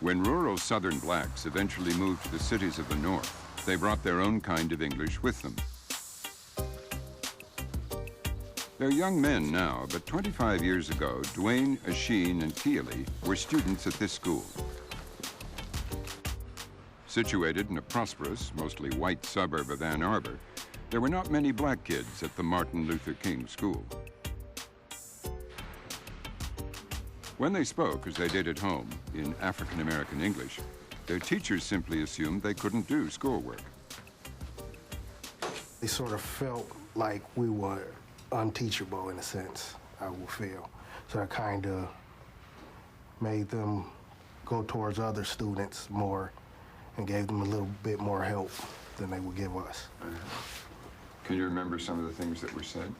When rural Southern blacks eventually moved to the cities of the North, they brought their own kind of English with them. They're young men now, but 25 years ago, Dwayne, Asheen, and Keely were students at this school. Situated in a prosperous, mostly white suburb of Ann Arbor, there were not many black kids at the Martin Luther King School. When they spoke, as they did at home, in African-American English, their teachers simply assumed they couldn't do schoolwork. They sort of felt like we were unteachable in a sense, I would feel. So it kind of made them go towards other students more and gave them a little bit more help than they would give us. Can you remember some of the things that were said,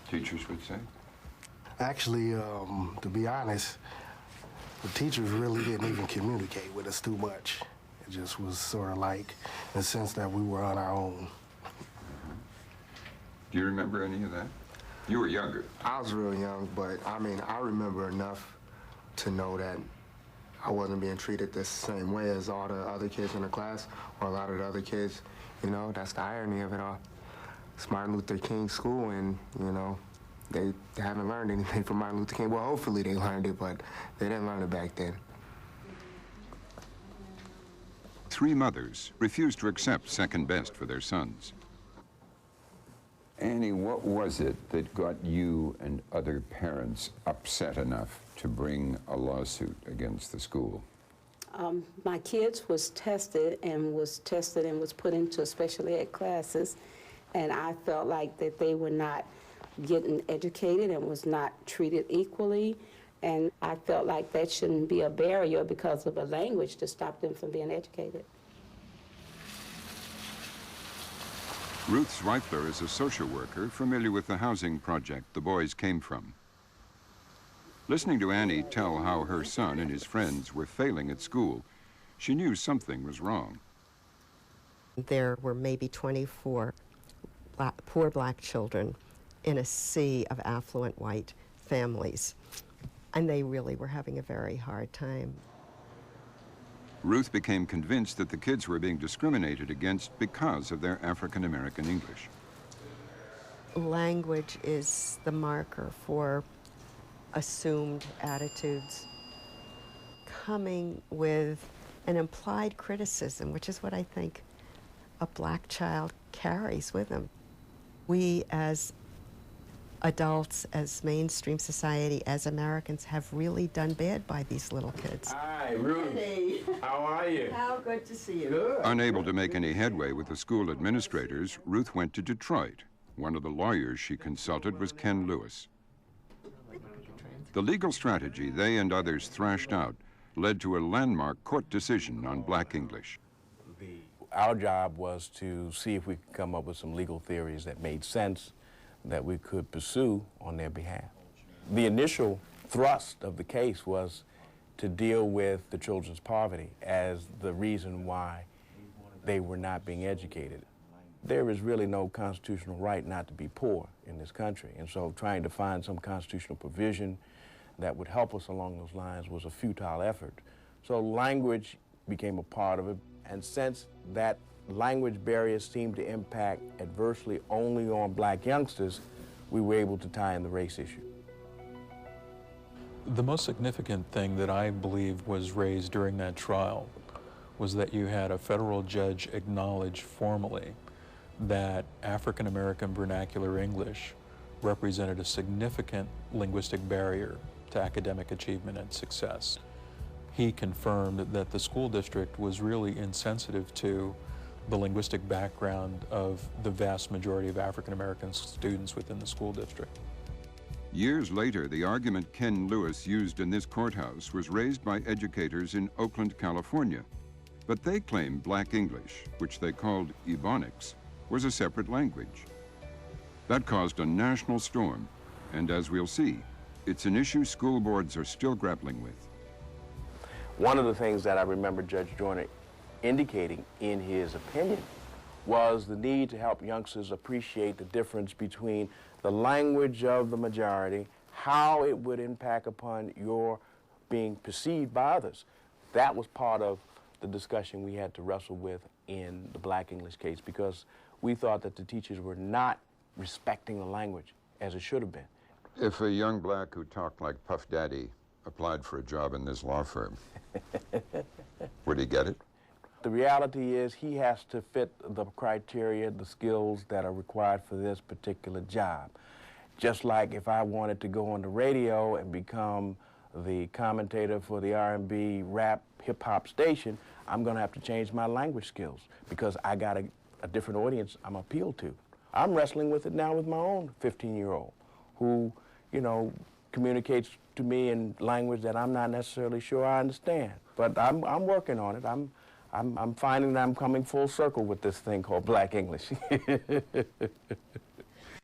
teachers would say? Actually, to be honest, the teachers really didn't even communicate with us too much. It just was sort of like, in the sense that we were on our own. Do you remember any of that? You were younger. I was real young, but I mean, I remember enough to know that I wasn't being treated the same way as all the other kids in the class, or a lot of the other kids. You know, that's the irony of it all. It's Martin Luther King School, and, you know, they haven't learned anything from Martin Luther King. Well, hopefully they learned it, but they didn't learn it back then. 3 mothers refused to accept second best for their sons. Annie, what was it that got you and other parents upset enough to bring a lawsuit against the school? My kids was tested and was put into special ed classes, and I felt like that they were not getting educated and was not treated equally, and I felt like that shouldn't be a barrier because of a language to stop them from being educated. Ruth Zweifler is a social worker familiar with the housing project the boys came from. Listening to Annie tell how her son and his friends were failing at school, she knew something was wrong. There were maybe 24 poor black children in a sea of affluent white families, and they really were having a very hard time. Ruth became convinced that the kids were being discriminated against because of their African-American English. Language is the marker for assumed attitudes, coming with an implied criticism, which is what I think a black child carries with him. We as adults, as mainstream society, as Americans, have really done bad by these little kids. Hi, Ruth. Hey. How are you? How good to see you. Good. Unable to make any headway with the school administrators, Ruth went to Detroit. One of the lawyers she consulted was Ken Lewis. The legal strategy they and others thrashed out led to a landmark court decision on black English. Our job was to see if we could come up with some legal theories that made sense, that we could pursue on their behalf. The initial thrust of the case was to deal with the children's poverty as the reason why they were not being educated. There is really no constitutional right not to be poor in this country, and so trying to find some constitutional provision that would help us along those lines was a futile effort. So language became a part of it, and since that language barriers seemed to impact adversely only on black youngsters, we were able to tie in the race issue. The most significant thing that I believe was raised during that trial was that you had a federal judge acknowledge formally that African American vernacular English represented a significant linguistic barrier to academic achievement and success. He confirmed that the school district was really insensitive to the linguistic background of the vast majority of African American students within the school district. Years later, the argument Ken Lewis used in this courthouse was raised by educators in Oakland, California. But they claimed black English, which they called Ebonics, was a separate language. That caused a national storm, and as we'll see, it's an issue school boards are still grappling with. One of the things that I remember Judge Joyner indicating in his opinion was the need to help youngsters appreciate the difference between the language of the majority, how it would impact upon your being perceived by others. that was part of the discussion we had to wrestle with in the Black English case, because we thought that the teachers were not respecting the language as it should have been. If a young black who talked like Puff Daddy applied for a job in this law firm, would he get it? The reality is he has to fit the criteria, the skills that are required for this particular job. Just like if I wanted to go on the radio and become the commentator for the R&B, rap, hip-hop station, I'm going to have to change my language skills because I got a different audience I'm appealed to. I'm wrestling with it now with my own 15-year-old who, you know, communicates to me in language that I'm not necessarily sure I understand. But I'm working on it. I'm finding that I'm coming full circle with this thing called Black English.